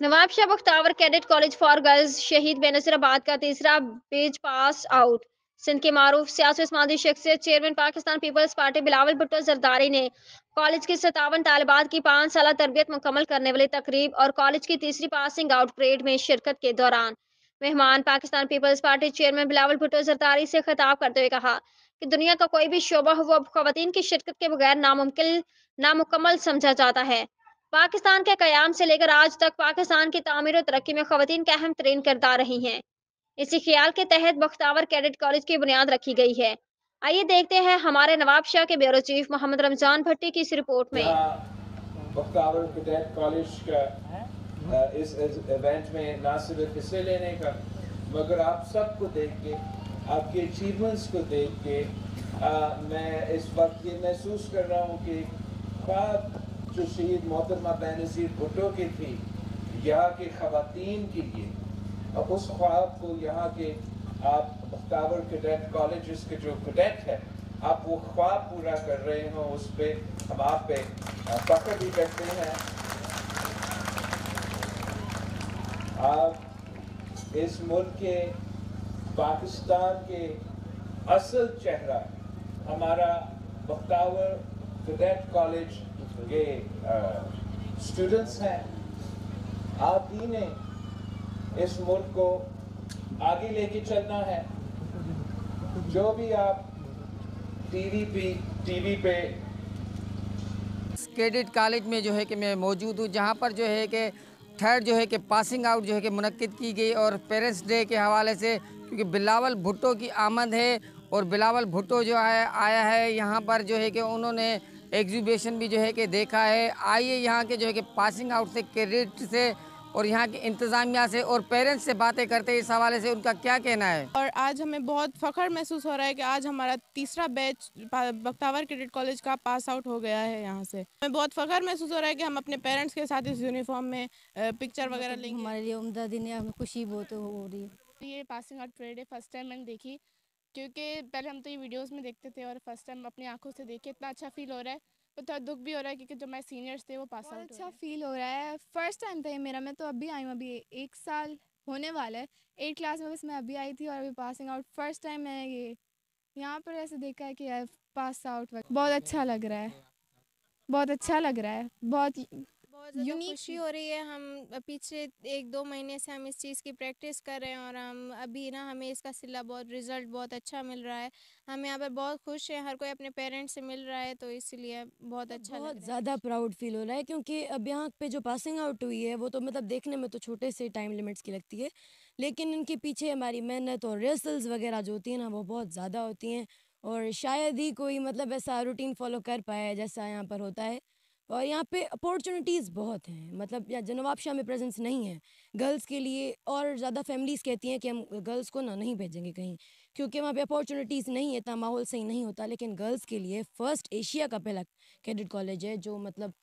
Nawab Shah Bakhtawar cadet college for girls शहीद बेनजीराबाद का तीसरा बेच पास आउट। सिंध के मारूफ सियासी उस्मानी शख्सियत चेयरमैन पाकिस्तान पीपल्स पार्टी बिलावल भुट्टो जरदारी ने कॉलेज की 57 तालिबात की 5 साल तरबियत मुकम्मल करने वाली तकरीब और कॉलेज की तीसरी पासिंग आउट परेड में शिरकत के दौरान मेहमान पाकिस्तान पीपल्स पार्टी चेयरमैन बिलावल भुट्टो जरदारी से खिताब करते हुए कहा कि दुनिया का कोई भी शोबा हो वो खवातीन की शिरकत के बगैर नामुकम्मल समझा जाता है। पाकिस्तान के कयाम से लेकर आज तक पाकिस्तान की तामीर और तरक्की में खवातीन का अहम तरीन किरदार रही हैं। इसी ख्याल के तहत बख्तावर कैडेट कॉलेज की बुनियाद रखी गई है। आइए देखते हैं हमारे नवाब शाह के ब्यूरो चीफ मोहम्मद रमजान भट्टी की इस रिपोर्ट में। बख्तावर कैडेट कॉलेज का इस इवेंट में ना सिर्फ हिस्से लेने का मगर आप सबको देख के आपके अचीवमेंट्स को देख के मैं इस वक्त ये महसूस कर रहा हूँ कि ख्वाब जो शहीद मोहतरमा बेनज़ीर भुट्टो की थी यहाँ के ख़वातीन के लिए, अब उस ख्वाब को यहाँ के आप बख्तावर कैडेट कॉलेज के जो कैडेट है आप वो ख्वाब पूरा कर रहे हो, उस पर हम आप पे फख्र भी करते हैं। आप इस मुल्क के पाकिस्तान के असल चेहरा हमारा बख्तावर कैडेट कॉलेज के स्टूडेंट्स हैं। आप ही ने इस मुल्क को आगे लेके चलना है। जो भी आप टीवी पे कैडेट कॉलेज में जो है कि मैं मौजूद हूँ, जहाँ पर जो है कि थर्ड जो है कि पासिंग आउट जो है कि मुनक्किद की गई और पेरेंट्स डे के हवाले से, क्योंकि बिलावल भुट्टो की आमद है और बिलावल भुट्टो जो है आया है यहाँ पर जो है कि उन्होंने एग्जीबिशन भी जो है कि देखा है। आइए यहाँ के जो है कि पासिंग आउट से, कैडेट से और यहाँ की इंतज़ामिया से और पेरेंट्स से बातें करते हैं, इस हवाले से उनका क्या कहना है। और आज हमें बहुत फ़ख्र महसूस हो रहा है कि आज हमारा तीसरा बैच बख्तावर कैडेट कॉलेज का पास आउट हो गया है। यहाँ से हमें बहुत फ़ख्र महसूस हो रहा है कि हम अपने पेरेंट्स के साथ इस यूनिफॉर्म में पिक्चर वगैरह लेंगे। हमारे लिए उम्दा दिन है, हमें खुशी बहुत हो रही है। ये पासिंग आउट परेड है, फर्स्ट टाइम मैंने देखी, क्योंकि पहले हम तो ये वीडियोस में देखते थे और फर्स्ट टाइम अपनी आंखों से देखे। इतना अच्छा फील हो रहा है, तो थोड़ा दुख भी हो रहा है क्योंकि जो हमारे सीनियर्स थे वो पास आउट। अच्छा फील हो रहा है, फर्स्ट टाइम था ये मेरा। मैं तो अभी आई हूँ, अभी 1 साल होने वाला है। 8 क्लास में बस मैं अभी आई थी और अभी पासिंग आउट फर्स्ट टाइम मैं ये यहाँ पर ऐसे देखा है कि पास आउट। बहुत अच्छा लग रहा है, बहुत अच्छा लग रहा है, बहुत यूनिक खुशी हो रही है। हम पिछले 1-2 महीने से हम इस चीज़ की प्रैक्टिस कर रहे हैं और हम अभी ना हमें इसका सिला बहुत रिज़ल्ट बहुत अच्छा मिल रहा है। हम यहाँ पर बहुत खुश हैं, हर कोई अपने पेरेंट्स से मिल रहा है, तो इसलिए बहुत अच्छा लग रहा है। बहुत ज़्यादा प्राउड फील हो रहा है, क्योंकि अब यहाँ पे जो पासिंग आउट हुई है वो तो मतलब देखने में तो छोटे से टाइम लिमिट्स की लगती है, लेकिन इनके पीछे हमारी मेहनत और रिहर्सल्स वगैरह जो होती हैं ना वो बहुत ज़्यादा होती हैं। और शायद ही कोई मतलब ऐसा रूटीन फॉलो कर पाए जैसा यहाँ पर होता है। और यहाँ पे अपॉर्चुनिटीज़ बहुत हैं, मतलब या नवाबशाह में प्रेजेंस नहीं है गर्ल्स के लिए, और ज़्यादा फैमिलीज़ कहती हैं कि हम गर्ल्स को ना नहीं भेजेंगे कहीं, क्योंकि वहाँ पे अपॉर्चुनिटीज़ नहीं है, इतना माहौल सही नहीं होता। लेकिन गर्ल्स के लिए फ़र्स्ट एशिया का पहला कैडेट कॉलेज है, जो मतलब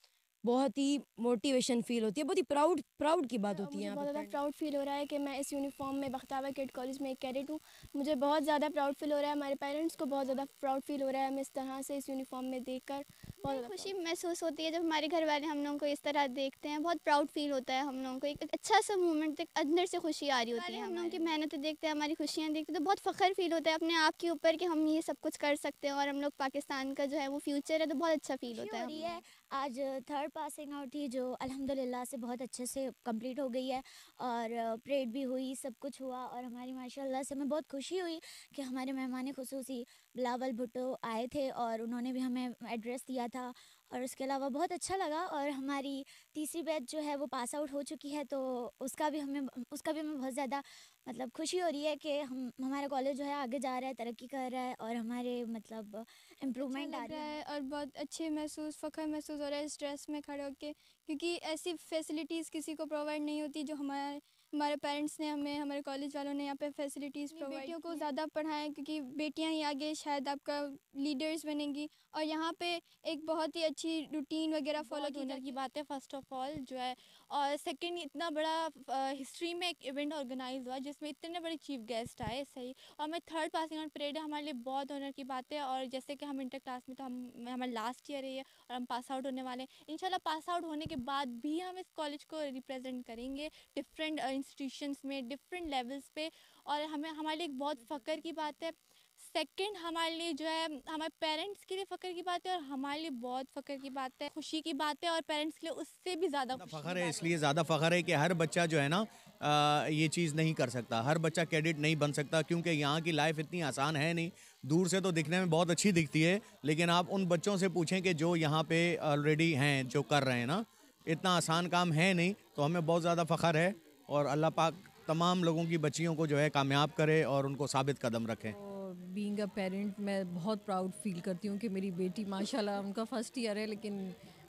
बहुत ही मोटिवेशन फील होती है, बहुत ही प्राउड प्राउड की बात होती है। मुझे बहुत ज़्यादा प्राउड फील हो रहा है कि मैं इस यूनिफॉर्म में बख्तावर कैडेट कॉलेज में एक कैडेट हूँ। मुझे बहुत ज़्यादा प्राउड फील हो रहा है, हमारे पेरेंट्स को बहुत ज़्यादा प्राउड फील हो रहा है हमें इस तरह से इस यूनिफॉर्म में देखकर। बहुत खुशी महसूस होती है जब हमारे घर वाले हम लोगों को इस तरह देखते हैं। बहुत प्राउड फील होता है हम लोगों को, एक अच्छा सा मूवमेंट, एक अंदर से खुशी आ रही होती है। हम लोगों की मेहनत देखते हैं, हमारी खुशियाँ देखते हैं, तो बहुत फ़ख्र फील होता है अपने आप के ऊपर कि हम ये सब कुछ कर सकते हैं और हम लोग पाकिस्तान का जो है वो फ्यूचर है, तो बहुत अच्छा फील होता है। आज थर्ड पासिंग आउट थी जो अल्हम्दुलिल्लाह से बहुत अच्छे से कंप्लीट हो गई है और परेड भी हुई, सब कुछ हुआ और हमारी माशाल्लाह से हमें बहुत खुशी हुई कि हमारे मेहमान खुसूसी बिलावल भुट्टो आए थे और उन्होंने भी हमें एड्रेस दिया था और उसके अलावा बहुत अच्छा लगा। और हमारी तीसरी बैच जो है वो पास आउट हो चुकी है, तो उसका भी हमें बहुत ज़्यादा मतलब खुशी हो रही है कि हमारा कॉलेज जो है आगे जा रहा है, तरक्की कर रहा है और हमारे मतलब इम्प्रूवमेंट आ रही है। और बहुत अच्छे फ़ख्र महसूस हो रहा है इस ड्रेस में खड़े होकर, क्योंकि ऐसी फैसिलिटीज़ किसी को प्रोवाइड नहीं होती जो हमारे पेरेंट्स ने हमें, हमारे कॉलेज वालों ने यहाँ पे फैसिलिटीज़ प्रोवाइड। बेटियों को ज़्यादा पढ़ाएं, क्योंकि बेटियाँ ही आगे शायद आपका लीडर्स बनेंगी। और यहाँ पे एक बहुत ही अच्छी रूटीन वगैरह फॉलो की बात है फर्स्ट ऑफ ऑल जो है, और सेकंड इतना बड़ा हिस्ट्री में एक इवेंट ऑर्गेनाइज हुआ जिसमें इतने बड़े चीफ गेस्ट आए सही। और मैं थर्ड पासिंग आउट परेड है, हमारे लिए बहुत ऑनर की बात है। और जैसे कि हम इंटर क्लास में तो हमारा लास्ट ईयर है ये और हम पास आउट होने वाले हैं। इंशाल्लाह पास आउट होने के बाद भी हम इस कॉलेज को रिप्रेजेंट करेंगे डिफरेंट इंस्टीट्यूशंस में, डिफरेंट लेवल्स पे। और हमारे लिए एक बहुत फ़ख्र की बात है। सेकंड हमारे लिए जो है हमारे पेरेंट्स के लिए फ़ख्र की बात है और हमारे लिए बहुत फ़ख्र की बात है, खुशी की बात है। और पेरेंट्स के लिए उससे भी ज़्यादा फ़ख्र है, इसलिए ज़्यादा फ़ख्र है कि हर बच्चा जो है ना ये चीज़ नहीं कर सकता, हर बच्चा कैडेट नहीं बन सकता, क्योंकि यहाँ की लाइफ इतनी आसान है नहीं। दूर से तो दिखने में बहुत अच्छी दिखती है, लेकिन आप उन बच्चों से पूछें कि जो यहाँ पे ऑलरेडी हैं, जो कर रहे हैं ना, इतना आसान काम है नहीं। तो हमें बहुत ज़्यादा फ़ख्र है और अल्लाह पाक तमाम लोगों की बच्चियों को जो है कामयाब करे और उनको साबित कदम रखें। बीइंग अ पेरेंट मैं बहुत प्राउड फील करती हूँ कि मेरी बेटी माशाल्लाह उनका फर्स्ट ईयर है, लेकिन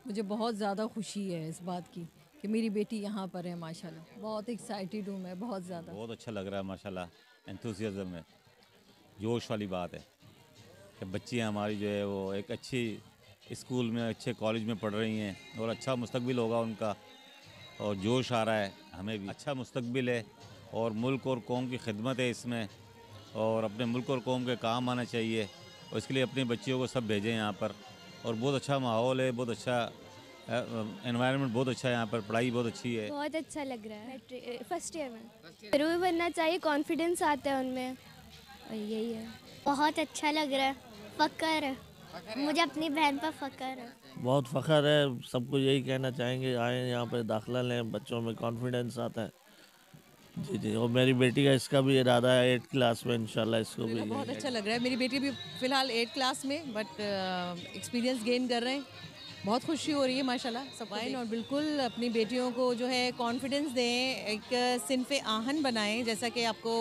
मुझे बहुत ज़्यादा खुशी है इस बात की कि मेरी बेटी यहाँ पर है माशाल्लाह। बहुत एक्साइटेड हूँ मैं, बहुत ज़्यादा। बहुत अच्छा लग रहा है माशाल्लाह, एंथुसियाज़म है, जोश वाली बात है कि बच्चियाँ हमारी जो है वो एक अच्छी स्कूल में, अच्छे कॉलेज में पढ़ रही हैं और अच्छा मुस्तकबिल होगा उनका। और जोश आ रहा है, हमें भी अच्छा मुस्तकबिल है और मुल्क और कौम की खिदमत है इसमें, और अपने मुल्क और कौम के काम आना चाहिए। और इसके लिए अपनी बच्चियों को सब भेजें यहाँ पर। और बहुत अच्छा माहौल है, बहुत अच्छा एनवायरनमेंट, बहुत अच्छा है यहाँ पर, पढ़ाई बहुत अच्छी है। बहुत अच्छा लग रहा है फर्स्ट ईयर में। ज़रूर बनना चाहिए, कॉन्फिडेंस आता है उनमें, और यही है। बहुत अच्छा लग रहा है, फ़ख्र है, मुझे अपनी बहन पर फ़ख्र है। बहुत फ़ख्र है, सबको यही कहना चाहेंगे आए यहाँ पे दाखिला लें, बच्चों में कॉन्फिडेंस आता है। जी जी, और मेरी बेटी का इसका भी इरादा है 8th क्लास में इंशाल्लाह इसको भी। बहुत अच्छा लग रहा है, मेरी बेटी भी फ़िलहाल 8th क्लास में, बट एक्सपीरियंस गेन कर रहे हैं। बहुत खुशी हो रही है माशाल्लाह सब आइन, और बिल्कुल अपनी बेटियों को जो है कॉन्फिडेंस दें, एक सिनफ़े आहन बनाएं। जैसा कि आपको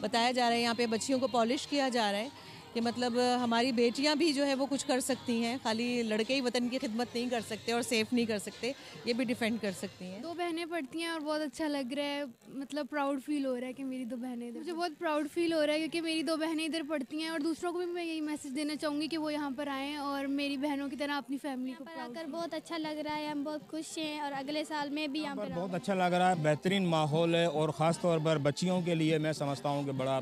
बताया जा रहा है, यहाँ पे बच्चियों को पॉलिश किया जा रहा है कि मतलब हमारी बेटियां भी जो है वो कुछ कर सकती हैं, खाली लड़के ही वतन की खिदमत नहीं कर सकते और सेफ नहीं कर सकते, ये भी डिफेंड कर सकती हैं। 2 बहनें पढ़ती हैं और बहुत अच्छा लग रहा है, मतलब प्राउड फील हो रहा है कि मेरी 2 बहनें इधर। मुझे बहुत प्राउड फील हो रहा है क्योंकि मेरी 2 बहनें इधर पढ़ती हैं और दूसरों को भी मैं यही मैसेज देना चाहूँगी कि वो यहाँ पर आएँ और मेरी बहनों की तरह अपनी फैमिली को आकर बहुत अच्छा लग रहा है, हम बहुत खुश हैं और अगले साल में भी यहाँ पर बहुत अच्छा लग रहा है। बेहतरीन माहौल है और ख़ास तौर पर बच्चियों के लिए मैं समझता हूँ कि बड़ा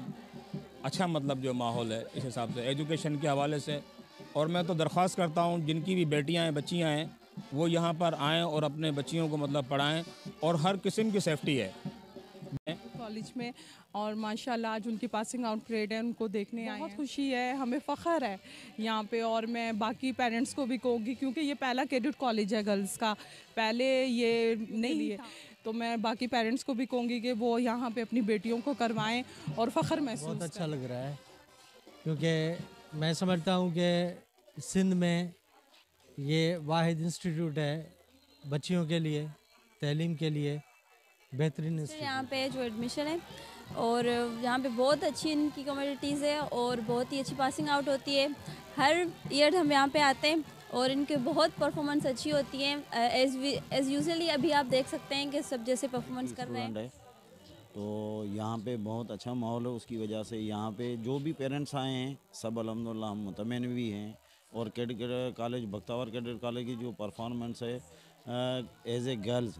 अच्छा मतलब जो माहौल है इस हिसाब से एजुकेशन के हवाले से। और मैं तो दरख्वास्त करता हूँ जिनकी भी बेटियाँ हैं, बच्चियाँ हैं, वो यहाँ पर आएँ और अपने बच्चियों को मतलब पढ़ाएँ और हर किस्म की सेफ्टी है कॉलेज में। और माशाल्लाह आज उनकी पासिंग आउट परेड है, उनको देखने आए, बहुत खुशी है, हमें फ़ख्र है यहाँ पे। और मैं बाकी पेरेंट्स को भी कहूँगी क्योंकि ये पहला कैडेट कॉलेज है गर्ल्स का, पहले ये नहीं है, तो मैं बाकी पेरेंट्स को भी कहूँगी कि वो यहाँ पे अपनी बेटियों को करवाएं और फ़ख्र महसूस। बहुत अच्छा लग रहा है क्योंकि मैं समझता हूँ कि सिंध में ये वाहिद इंस्टीट्यूट है बच्चियों के लिए, तालीम के लिए बेहतरीन इंस्टीट्यूट। यहाँ पे जो एडमिशन है और यहाँ पे बहुत अच्छी इनकी कम्युनिटीज़ है और बहुत ही अच्छी पासिंग आउट होती है। हर ईयर हम यहाँ पे आते हैं और इनके बहुत परफॉर्मेंस अच्छी होती है। एज़ यूजुअली अभी आप देख सकते हैं कि सब जैसे परफॉर्मेंस कर रहे हैं। तो यहाँ पे बहुत अच्छा माहौल है, उसकी वजह से यहाँ पे जो भी पेरेंट्स आए हैं सब अल्हम्दुलिल्लाह हम मुतमईन भी हैं। और cadet college Bakhtawar cadet college की जो परफॉर्मेंस है एज ए गर्ल्स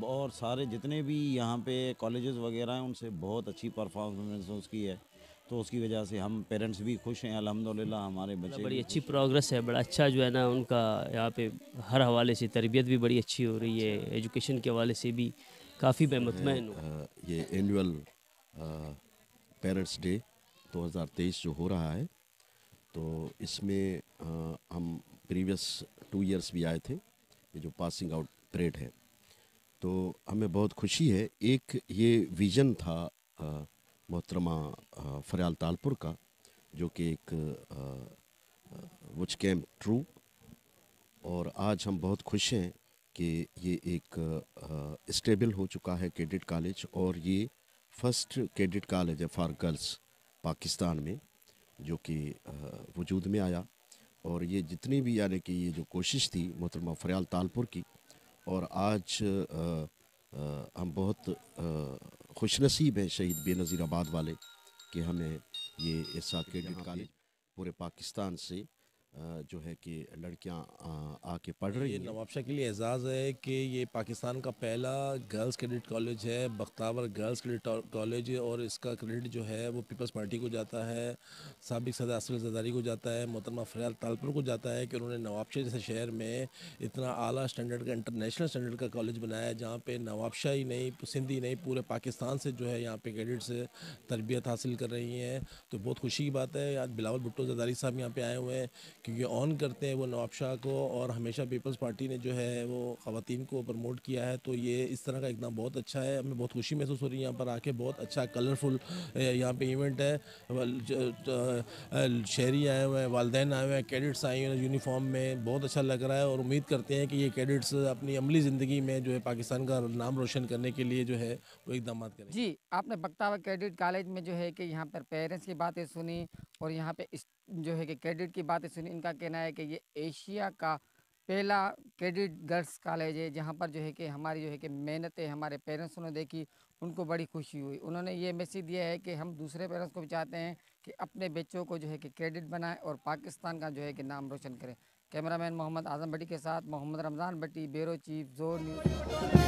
और सारे जितने भी यहाँ पे कॉलेजेस वगैरह हैं उनसे बहुत अच्छी परफॉर्मेंस उसकी है। तो उसकी वजह से हम पेरेंट्स भी खुश हैं अल्हम्दुलिल्लाह, हमारे बच्चे बड़ी अच्छी प्रोग्रेस है, बड़ा अच्छा जो है ना उनका यहाँ पे हर हवाले से तरबियत भी बड़ी अच्छी हो रही है, एजुकेशन के हवाले से भी काफ़ी मैं मुतमईन हूँ। ये एनुअल पेरेंट्स डे 2023 जो हो रहा है, तो इसमें हम प्रीवियस 2 इयर्स भी आए थे। ये जो पासिंग आउट परेड है तो हमें बहुत खुशी है। एक ये विज़न था मोहतरमा फरियाल तालपुर का, जो कि एक विच केम ट्रू, और आज हम बहुत खुश हैं कि ये एक स्टेबल हो चुका है कैडेट कॉलेज, और ये फर्स्ट कैडेट कॉलेज है फॉर गर्ल्स पाकिस्तान में जो कि वजूद में आया। और ये जितनी भी यानी कि ये जो कोशिश थी मोहतरमा फरियाल तालपुर की, और आज हम बहुत खुशनसीब हैं शहीद बेनज़ीर आबाद वाले कि हमें ये ऐसा कैडेट कॉलेज पूरे पाकिस्तान से जो है कि लड़कियां आके पढ़ रही ये हैं। नवाबशाह के लिए एजाज़ है कि ये पाकिस्तान का पहला गर्ल्स क्रेडिट कॉलेज है, बख्तावर गर्ल्स क्रेडिट कॉलेज, और इसका क्रेडिट जो है वो पीपल्स पार्टी को जाता है, साबिक सदर असफल ज़रदारी को जाता है, मोहतरमा फ़रियाल तालपुर को जाता है कि उन्होंने नवाबशाह जैसे शहर में इतना आला स्टैंडर्ड का, इंटरनेशनल स्टैंडर्ड का कॉलेज बनाया है, जहाँ पे नवाबशाह ही नहीं, सिंध ही नहीं, पूरे पाकिस्तान से जो है यहाँ पे कैडेट्स तरबियत हासिल कर रही हैं। तो बहुत खुशी की बात है। आज बिलावल भुट्टो ज़रदारी साहब यहाँ पे आए हुए हैं क्योंकि ऑन करते हैं वो नवाबशाह को, और हमेशा पीपल्स पार्टी ने जो है वो ख़वातीन को प्रमोट किया है। तो ये इस तरह का इकदाम बहुत अच्छा है, हमें बहुत खुशी महसूस हो रही है यहाँ पर आके। बहुत अच्छा कलरफुल यहाँ पे इवेंट है, शहरी आए हुए हैं, वालदैन आए हुए हैं, कैडेट्स आए हुए हैं यूनिफॉर्म में, बहुत अच्छा लग रहा है। और उम्मीद करते हैं कि ये कैडेट्स अपनी अमली ज़िंदगी में जो है पाकिस्तान का नाम रोशन करने के लिए जो है वो इकदाम करें। जी, आपने बख्तावर कैडेट कॉलेज में जो है कि यहाँ पर पेरेंट्स की बातें सुनी और यहाँ पे जो है कि कैडेट की बातें सुनी। इनका कहना है कि ये एशिया का पहला कैडेट गर्ल्स कॉलेज है, जहाँ पर जो है कि हमारी जो है कि मेहनतें हमारे पेरेंट्स ने देखी, उनको बड़ी खुशी हुई। उन्होंने ये मैसेज दिया है कि हम दूसरे पेरेंट्स को भी चाहते हैं कि अपने बच्चों को जो है कि कैडेट बनाएं और पाकिस्तान का जो है कि नाम रोशन करें। कैमरामैन मोहम्मद आजम भट्टी के साथ मोहम्मद रमज़ान भट्टी, ब्यूरो चीफ, ज़ोर न्यूज़।